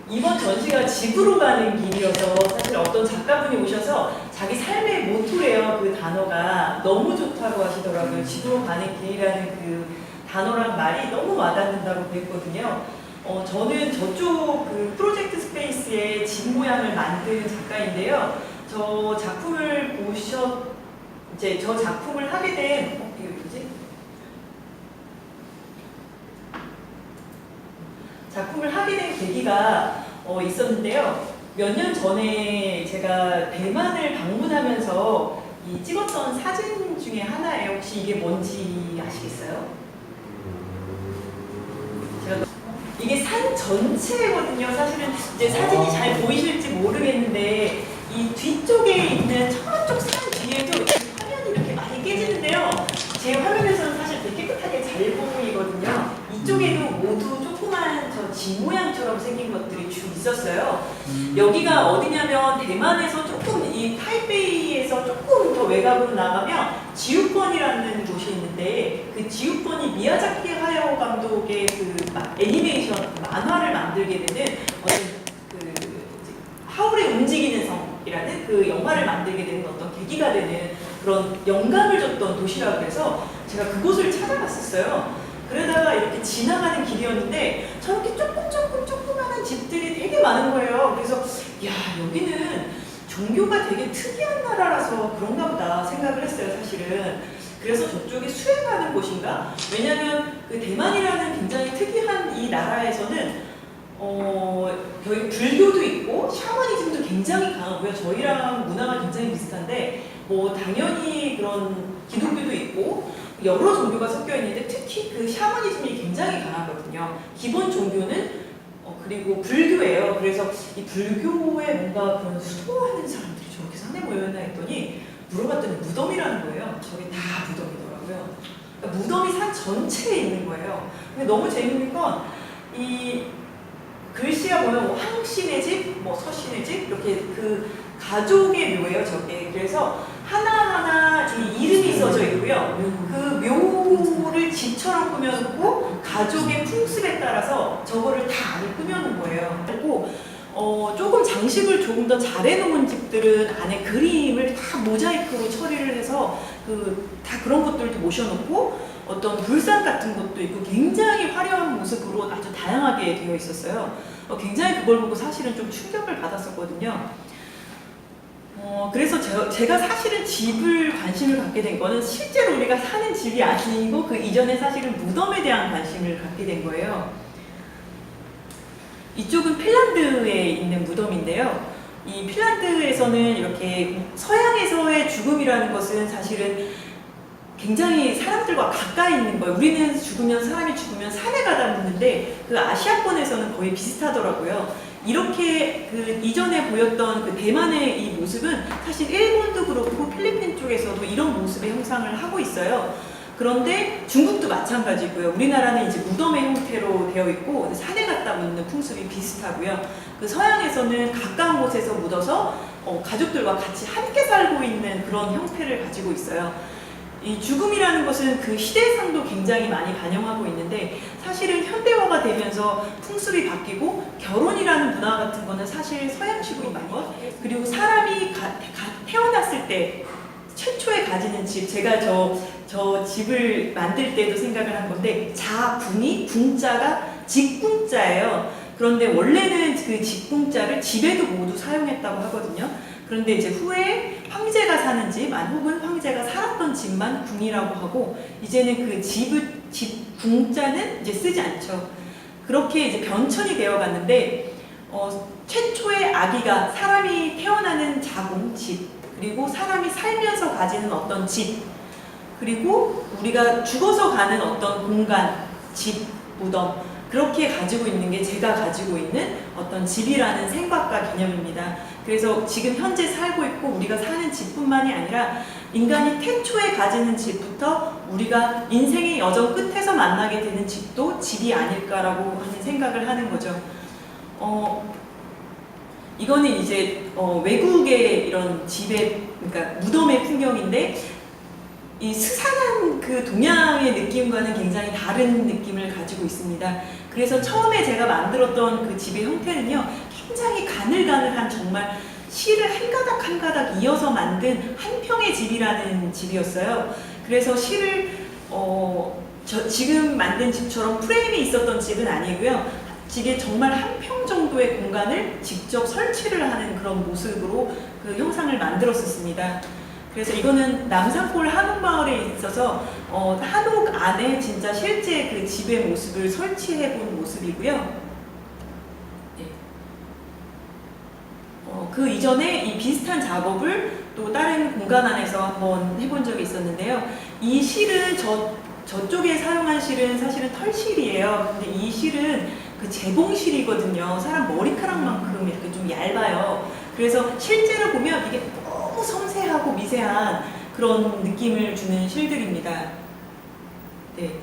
이번 전시가 집으로 가는 길이어서 사실 어떤 작가분이 오셔서 자기 삶의 모토래요. 그 단어가 너무 좋다고 하시더라고요. 집으로 가는 길이라는 그 단어랑 말이 너무 와닿는다고 그랬거든요. 저는 저쪽 그 프로젝트 스페이스의 집 모양을 만든 작가인데요. 저 작품을 이제 저 작품을 하게 된, 이게 뭐지? 작품을 하게 된 계기가 있었는데요. 몇 년 전에 제가 대만을 방문하면서 찍었던 사진 중에 하나예요. 혹시 이게 뭔지 아시겠어요? 이게 산 전체거든요. 사실은 이제 사진이 잘 보이실지 모르겠는데 이 뒤쪽에 있는 저쪽 산 뒤에도 화면이 이렇게 많이 깨지는데요. 제 화면에서는 사실 되게 깨끗하게 잘 보이거든요. 이쪽에도 모두 조그만 저 집 모양처럼 생긴 것들이 쭉 있었어요. 여기가 어디냐면 대만에서 조금 이 타이베이에서 조금 더 외곽으로 나가면 지우펀이라는 곳이 있는데 그 지우펀이 미야자키 하야오 감독의 그 애니메이션 만화를 만들게 되는 어떤 그 하울의 움직이는 성이라는 그 영화를 만들게 되는 어떤 계기가 되는 그런 영감을 줬던 도시라고 해서 제가 그곳을 찾아갔었어요. 그러다가 이렇게 지나가는 길이었는데 저렇게 조그마한 집들이 되게 많은 거예요. 그래서 야, 여기는 종교가 되게 특이한 나라라서 그런가 보다 생각을 했어요, 사실은. 그래서 저쪽에 수행하는 곳인가? 왜냐면 그 대만이라는 굉장히 특이한 이 나라에서는 여기 불교도 있고 샤머니즘도 굉장히 강하고요. 저희랑 문화가 굉장히 비슷한데 뭐 당연히 그런 기독교도 있고 여러 종교가 섞여 있는데 특히 그 샤머니즘이 굉장히 강하거든요. 기본 종교는 그리고 불교예요. 그래서 이 불교에 뭔가 그런 수도하는 사람들이 저렇게 산에 모여있나 했더니 물어봤더니 무덤이라는 거예요. 저게 다 무덤이더라고요. 그러니까 무덤이 산 전체에 있는 거예요. 근데 너무 재밌는 건 이 글씨가 보면 뭐 한신의 집, 뭐 서신의 집 이렇게 그 가족의 묘예요, 저게. 그래서 하나하나 이름이 써져 있고요. 그 묘를 집처럼 꾸며놓고 가족의 풍습에 따라서 저거를 다 안에 꾸며놓은 거예요. 그리고 조금 장식을 조금 더 잘해놓은 집들은 안에 그림을 다 모자이크로 처리를 해서 다 그런 것들도 모셔놓고 어떤 불상 같은 것도 있고 굉장히 화려한 모습으로 아주 다양하게 되어 있었어요. 굉장히 그걸 보고 사실은 좀 충격을 받았었거든요. 그래서 제가 사실은 집을 관심을 갖게 된 거는 실제로 우리가 사는 집이 아니고 그 이전에 사실은 무덤에 대한 관심을 갖게 된 거예요. 이쪽은 핀란드에 있는 무덤인데요. 이 핀란드에서는 이렇게 서양에서의 죽음이라는 것은 사실은 굉장히 사람들과 가까이 있는 거예요. 우리는 사람이 죽으면 산에 가다 묻는데 그 아시아권에서는 거의 비슷하더라고요. 이렇게 그 이전에 보였던 그 대만의 이 모습은 사실 일본도 그렇고 필리핀 쪽에서도 이런 모습의 형상을 하고 있어요. 그런데 중국도 마찬가지고요. 우리나라는 이제 무덤의 형태로 되어 있고 산에 갖다 묻는 풍습이 비슷하고요. 그 서양에서는 가까운 곳에서 묻어서 가족들과 같이 함께 살고 있는 그런 형태를 가지고 있어요. 이 죽음이라는 것은 그 시대상도 굉장히 많이 반영하고 있는데 사실은 현대화가 되면서 풍습이 바뀌고 결혼이라는 문화 같은 거는 사실 서양식으로 많이 그리고 사람이 태어났을 때 최초에 가지는 집, 제가 저 집을 만들 때도 생각을 한 건데 궁자가 직궁자예요. 그런데 원래는 그 직궁자를 집에도 모두 사용했다고 하거든요. 그런데 이제 후에 황제가 사는 집, 혹은 황제가 살았던 집만 궁이라고 하고 이제는 그 집 궁자는 이제 쓰지 않죠. 그렇게 이제 변천이 되어 갔는데 최초의 아기가 사람이 태어나는 자궁, 집, 그리고 사람이 살면서 가지는 어떤 집, 그리고 우리가 죽어서 가는 어떤 공간, 집, 무덤, 그렇게 가지고 있는 게 제가 가지고 있는 어떤 집이라는 생각과 개념입니다. 그래서 지금 현재 살고 있고 우리가 사는 집뿐만이 아니라 인간이 태초에 가지는 집부터 우리가 인생의 여정 끝에서 만나게 되는 집도 집이 아닐까라고 하는 생각을 하는 거죠. 이거는 이제 외국의 이런 집의, 그러니까 무덤의 풍경인데 이 스산한 그 동양의 느낌과는 굉장히 다른 느낌을 가지고 있습니다. 그래서 처음에 제가 만들었던 그 집의 형태는요, 굉장히 가늘가늘한 정말 실을 한 가닥 한 가닥 이어서 만든 한 평의 집이라는 집이었어요. 그래서 실을 지금 만든 집처럼 프레임이 있었던 집은 아니고요. 집에 정말 한 평 정도의 공간을 직접 설치를 하는 그런 모습으로 그 형상을 만들었었습니다. 그래서 이거는 남산골 한옥마을에 있어서 한옥 안에 진짜 실제 그 집의 모습을 설치해 본 모습이고요. 네. 그 이전에 이 비슷한 작업을 또 다른 공간 안에서 한번 해본 적이 있었는데요. 이 실은 저쪽에 사용한 실은 사실은 털실이에요. 근데 이 실은 그 재봉실이거든요. 사람 머리카락만큼 이렇게 좀 얇아요. 그래서 실제로 보면 이게 너무 섬세하고 미세한 그런 느낌을 주는 실들입니다. 네.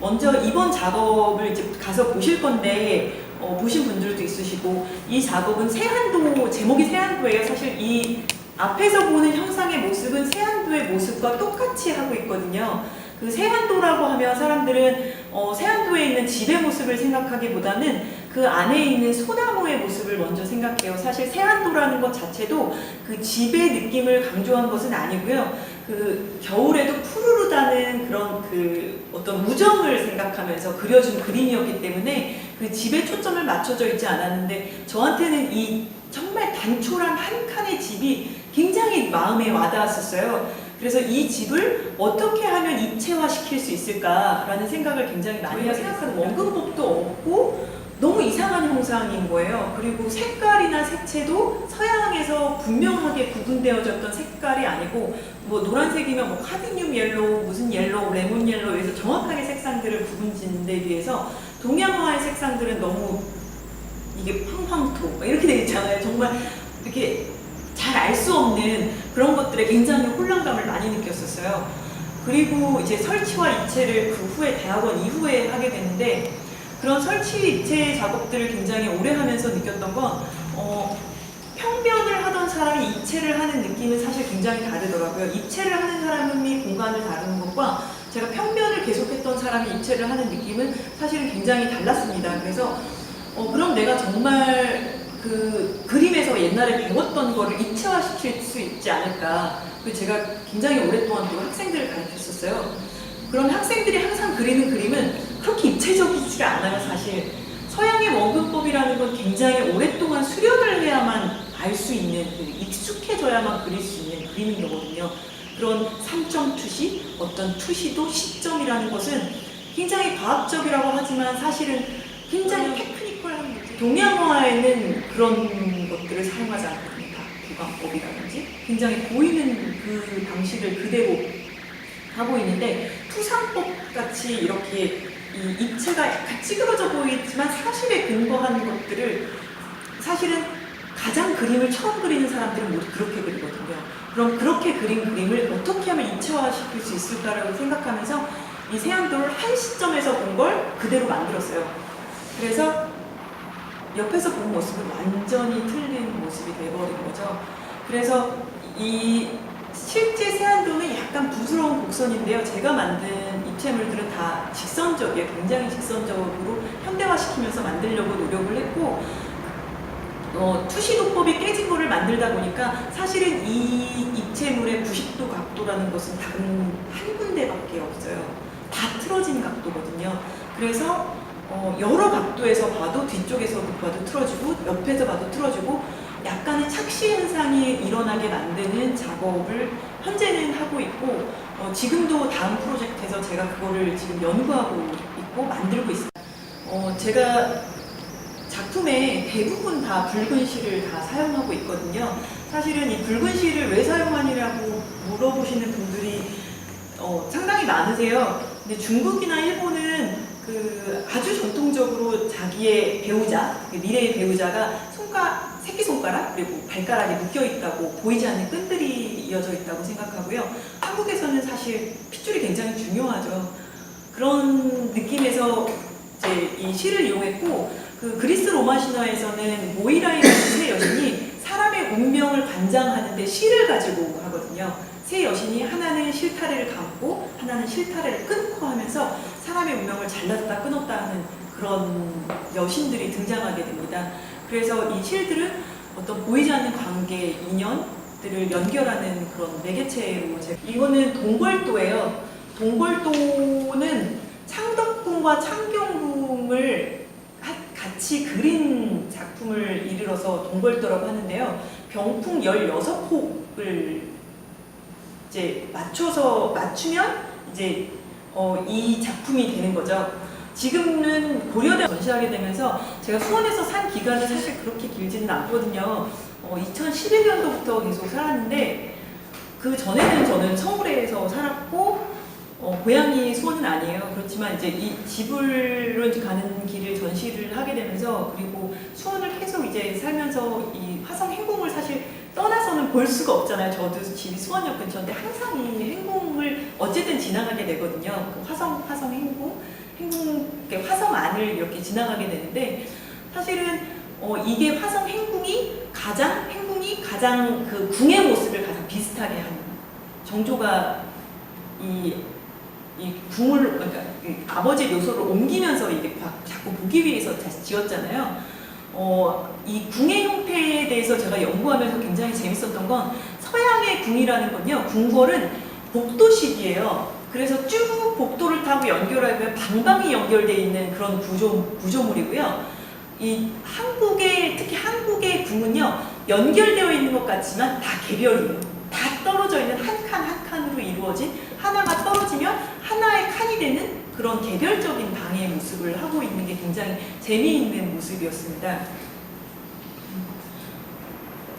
먼저 이번 작업을 이제 가서 보실 건데, 보신 분들도 있으시고, 이 작업은 세안도, 제목이 세안도예요. 사실 이 앞에서 보는 형상의 모습은 세안도의 모습과 똑같이 하고 있거든요. 그 세안도라고 하면 사람들은 세안도에 있는 집의 모습을 생각하기보다는 그 안에 있는 소나무의 모습을 먼저 생각해요. 사실 세안도라는 것 자체도 그 집의 느낌을 강조한 것은 아니고요. 그 겨울에도 푸르르다는 그런 그 어떤 우정을 생각하면서 그려준 그림이었기 때문에 그 집에 초점을 맞춰져 있지 않았는데, 저한테는 이 정말 단촐한 한 칸의 집이 굉장히 마음에 와닿았었어요. 그래서 이 집을 어떻게 하면 입체화시킬 수 있을까라는 생각을 굉장히 많이 하게 생각하는 원근법도 없고 너무 이상한 형상인 거예요. 그리고 색깔이나 색채도 서양에서 분명하게 구분되어졌던 색깔이 아니고, 뭐 노란색이면 뭐 카드뮴 옐로우, 무슨 옐로우, 레몬 옐로우에서 정확하게 색상들을 구분짓는 데 비해서 동양화의 색상들은 너무 이게 팡팡토 이렇게 되어 있잖아요. 정말 이렇게 잘 알 수 없는 그런 것들에 굉장히 혼란감을 많이 느꼈었어요. 그리고 이제 설치와 입체를 그 후에 대학원 이후에 하게 됐는데, 그런 설치 입체 작업들을 굉장히 오래 하면서 느꼈던 건 평면을 하던 사람이 입체를 하는 느낌은 사실 굉장히 다르더라고요. 입체를 하는 사람이 공간을 다루는 것과 제가 평면을 계속했던 사람이 입체를 하는 느낌은 사실은 굉장히 달랐습니다. 그래서 그럼 내가 정말 그 그림에서 옛날에 배웠던 거를 입체화시킬 수 있지 않을까. 제가 굉장히 오랫동안 또 학생들을 가르쳤었어요. 그럼 학생들이 항상 그리는 그림은 그렇게 입체적이지가 않아요. 사실 서양의 원근법이라는 건 굉장히 오랫동안 수련을 해야만 알 수 있는, 익숙해져야만 그릴 수 있는 그림인 거거든요. 그런 3점 투시, 어떤 투시도 시점이라는 것은 굉장히 과학적이라고 하지만 사실은 굉장히 테크니컬한 거죠. 동양화에는 그런 것들을 사용하지 않거든요. 부관법이라든지 굉장히 보이는 그 방식을 그대로 하고 있는데, 투상법 같이 이렇게 이 입체가 약간 찌그러져 보이지만 사실에 근거한 것들을, 사실은 가장 그림을 처음 그리는 사람들은 모두 그렇게 그리거든요. 그럼 그렇게 그린 그림을 어떻게 하면 입체화시킬 수 있을까라고 생각하면서 이 세안도를 한 시점에서 본 걸 그대로 만들었어요. 그래서 옆에서 본 모습은 완전히 틀린 모습이 돼버린 거죠. 그래서 이 실제 세안도는 약간 부스러운 곡선인데요. 제가 만든 입체물들은 다 직선적이에요. 굉장히 직선적으로 현대화시키면서 만들려고 노력을 했고, 투시도법이 깨진 거를 만들다 보니까 사실은 이 입체물의 90도 각도라는 것은 단 한 군데밖에 없어요. 다 틀어진 각도거든요. 그래서 여러 각도에서 봐도, 뒤쪽에서 봐도 틀어지고 옆에서 봐도 틀어지고 약간의 착시 현상이 일어나게 만드는 작업을 현재는 하고 있고, 지금도 다음 프로젝트에서 제가 그거를 지금 연구하고 있고 만들고 있습니다. 제가 작품에 대부분 다 붉은 실을 다 사용하고 있거든요. 사실은 이 붉은 실을 왜 사용하느냐고 물어보시는 분들이 상당히 많으세요. 근데 중국이나 일본은 아주 전통적으로 자기의 배우자, 미래의 배우자가 새끼손가락 그리고 발가락에 묶여있다고, 보이지 않는 끈들이 이어져 있다고 생각하고요. 한국에서는 사실 핏줄이 굉장히 중요하죠. 그런 느낌에서 이제 이 실을 이용했고, 그 그리스 로마 신화에서는 모이라이라는 새 여신이 사람의 운명을 관장하는데 실을 가지고 하거든요. 새 여신이 하나는 실타래를 감고 하나는 실타래를 끊고 하면서 사람의 운명을 잘랐다 끊었다 하는 그런 여신들이 등장하게 됩니다. 그래서 이 실들은 어떤 보이지 않는 관계, 인연들을 연결하는 그런 매개체로 이거는 동궐도예요. 동궐도는 창덕궁과 창경궁을 같이 그린 작품을 이르러서 동궐도라고 하는데요. 병풍 16폭을 이제 맞추면 이제 이 작품이 되는 거죠. 지금은 고려대 전시하게 되면서 제가 수원에서 산 기간은 사실 그렇게 길지는 않거든요. 2011년도부터 계속 살았는데 그 전에는 저는 서울에서 살았고 고향이 수원은 아니에요. 그렇지만 이제 이 집으로 가는 길을 전시를 하게 되면서 그리고 수원을 계속 이제 살면서 이 화성 행궁을 사실 떠나서는 볼 수가 없잖아요. 저도 집이 수원역 근처인데 항상 이 행궁을 어쨌든 지나가게 되거든요. 그 화성 행궁, 화성 안을 이렇게 지나가게 되는데 사실은 이게 화성 행궁이 가장 그 궁의 모습을 가장 비슷하게 하는 정조가 이 궁을 그러니까 아버지의 묘소를 옮기면서 이게 자꾸 보기 위해서 다시 지었잖아요. 이 궁의 형태에 대해서 제가 연구하면서 굉장히 재밌었던 건 서양의 궁이라는 건요. 궁궐은 복도식이에요. 그래서 쭉 복도를 타고 연결하면 방방이 연결되어 있는 그런 구조물이고요. 이 특히 한국의 궁은요. 연결되어 있는 것 같지만 다 개별이에요. 다 떨어져 있는 한 칸 한 칸으로 이루어진 하나가 떨어지면 하나의 칸이 되는 그런 개별적인 방의 모습을 하고 있는 게 굉장히 재미있는 모습이었습니다.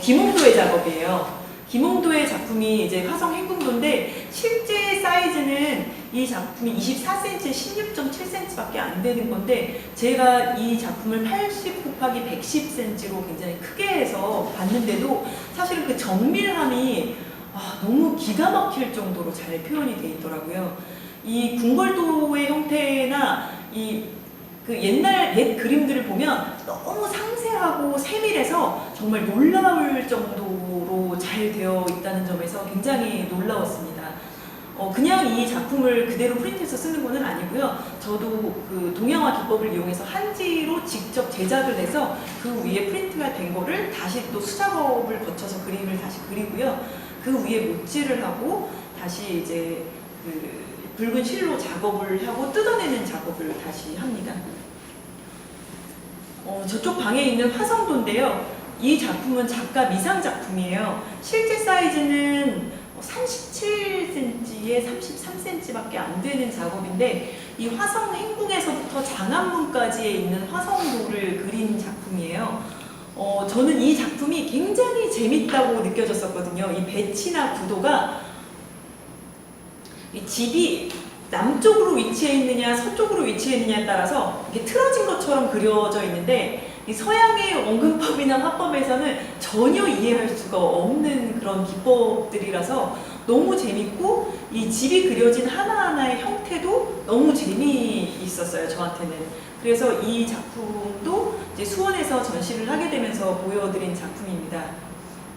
김홍도의 작업이에요. 김홍도의 작품이 이제 화성 행궁도인데 실제 사이즈는 이 작품이 24cm, 16.7cm밖에 안 되는 건데 제가 이 작품을 80 곱하기 110cm로 굉장히 크게 해서 봤는데도 사실은 그 정밀함이 너무 기가 막힐 정도로 잘 표현이 돼 있더라고요. 이 궁궐도의 형태나 그 옛 그림들을 보면 너무 상세하고 세밀해서 정말 놀라울 정도로 잘 되어 있다는 점에서 굉장히 놀라웠습니다. 그냥 이 작품을 그대로 프린트해서 쓰는 것은 아니고요. 저도 그 동양화 기법을 이용해서 한지로 직접 제작을 해서 그 위에 프린트가 된 거를 다시 또 수작업을 거쳐서 그림을 다시 그리고요. 그 위에 못질을 하고 다시 이제 그 붉은 실로 작업을 하고 뜯어내는 작업을 다시 합니다. 저쪽 방에 있는 화성도인데요. 이 작품은 작가 미상 작품이에요. 실제 사이즈는 37cm에 33cm밖에 안 되는 작업인데 이 화성 행궁에서부터 장안문까지에 있는 화성도를 그린 작품이에요. 저는 이 작품이 굉장히 재밌다고 느껴졌었거든요. 이 배치나 구도가 이 집이 남쪽으로 위치해 있느냐 서쪽으로 위치해 있느냐에 따라서 이게 틀어진 것처럼 그려져 있는데 이 서양의 원근법이나 화법에서는 전혀 이해할 수가 없는 그런 기법들이라서 너무 재밌고 이 집이 그려진 하나하나의 형태도 너무 재미있었어요, 저한테는. 그래서 이 작품도 이제 수원에서 전시를 하게 되면서 보여드린 작품입니다.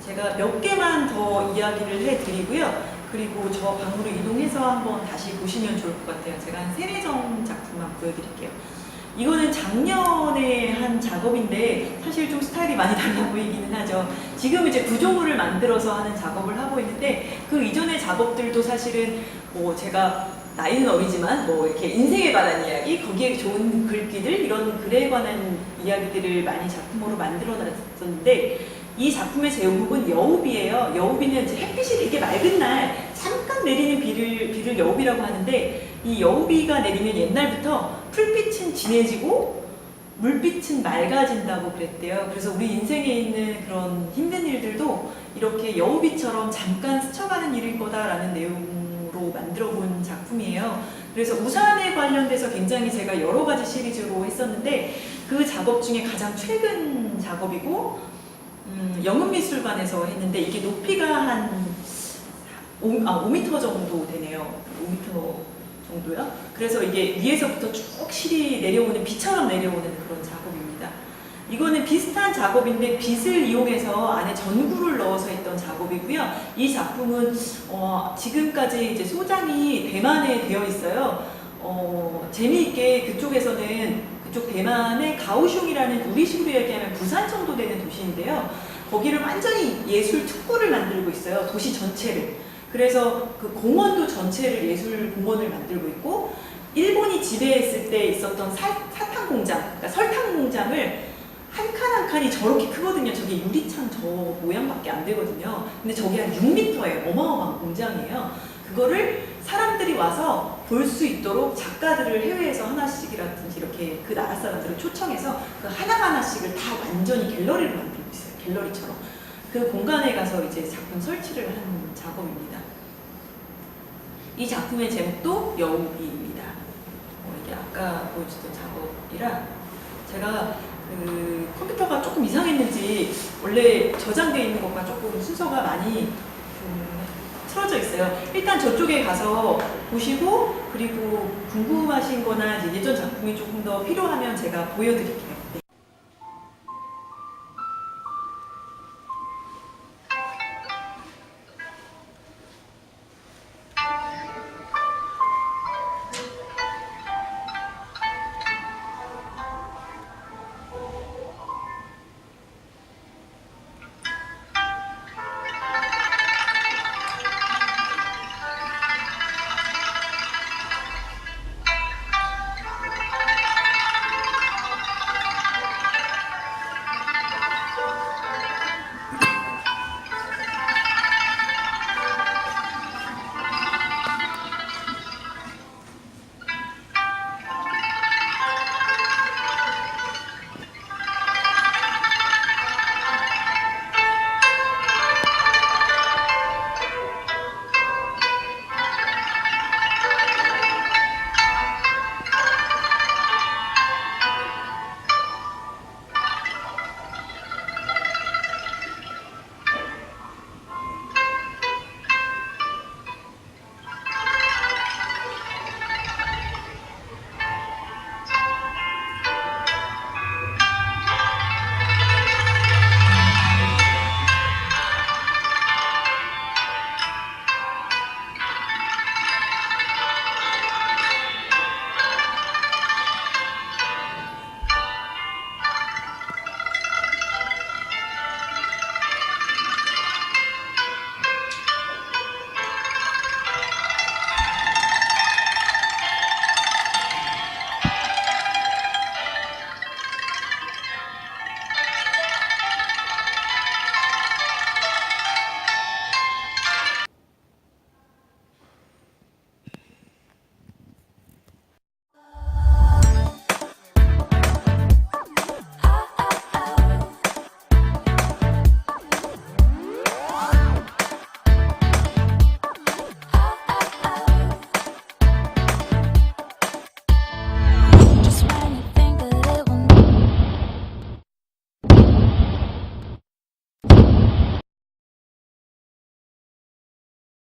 제가 몇 개만 더 이야기를 해드리고요. 그리고 저 방으로 이동해서 한번 다시 보시면 좋을 것 같아요. 제가 한 3-4점 작품만 보여드릴게요. 이거는 작년에 한 작업인데 사실 좀 스타일이 많이 달라 보이기는 하죠. 지금 이제 구조물을 만들어서 하는 작업을 하고 있는데 그 이전의 작업들도 사실은 제가 나이는 어리지만 이렇게 인생에 관한 이야기, 거기에 좋은 글귀들 이런 글에 관한 이야기들을 많이 작품으로 만들어 놨었는데 이 작품의 제목은 여우비예요. 여우비는 이제 햇빛이 되게 맑은 날 잠깐 내리는 비를 여우비라고 하는데 이 여우비가 내리면 옛날부터 풀빛은 진해지고 물빛은 맑아진다고 그랬대요. 그래서 우리 인생에 있는 그런 힘든 일들도 이렇게 여우비처럼 잠깐 스쳐가는 일일 거다라는 내용으로 만들어 본 작품이에요. 그래서 우산에 관련돼서 굉장히 제가 여러 가지 시리즈로 했었는데 그 작업 중에 가장 최근 작업이고 영흥미술관에서 했는데 이게 높이가 한 5m 정도 되네요. 5m 정도요. 그래서 이게 위에서부터 쭉 실이 내려오는 비처럼 내려오는 그런 작업입니다. 이거는 비슷한 작업인데 빗을 이용해서 안에 전구를 넣어서 했던 작업이고요. 이 작품은 지금까지 이제 소장이 대만에 되어 있어요. 재미있게 그쪽에서는 그쪽 대만의 가오슝이라는 우리식으로 얘기하면 부산 정도 되는 도시인데요. 거기를 완전히 예술 특구를 만들고 있어요. 도시 전체를. 그래서 그 공원도 전체를 예술 공원을 만들고 있고, 일본이 지배했을 때 있었던 사탕 공장, 그러니까 설탕 공장을 한 칸 한 칸이 저렇게 크거든요. 저게 유리창 저 모양밖에 안 되거든요. 근데 저게 한 6m예요. 어마어마한 공장이에요. 그거를 사람들이 와서 볼 수 있도록 작가들을 해외에서 하나씩이라든지 이렇게 그 나라 사람들을 초청해서 그 하나하나씩을 다 완전히 갤러리로 만들고 있어요. 갤러리처럼. 그 공간에 가서 이제 작품 설치를 한 작업입니다. 이 작품의 제목도 여우비입니다. 이게 아까 보여주던 작업이라 제가 그 컴퓨터가 조금 이상했는지 원래 저장되어 있는 것과 조금 순서가 많이 틀어져 있어요. 일단 저쪽에 가서 보시고, 그리고 궁금하신 거나 이제 예전 작품이 조금 더 필요하면 제가 보여드릴게요.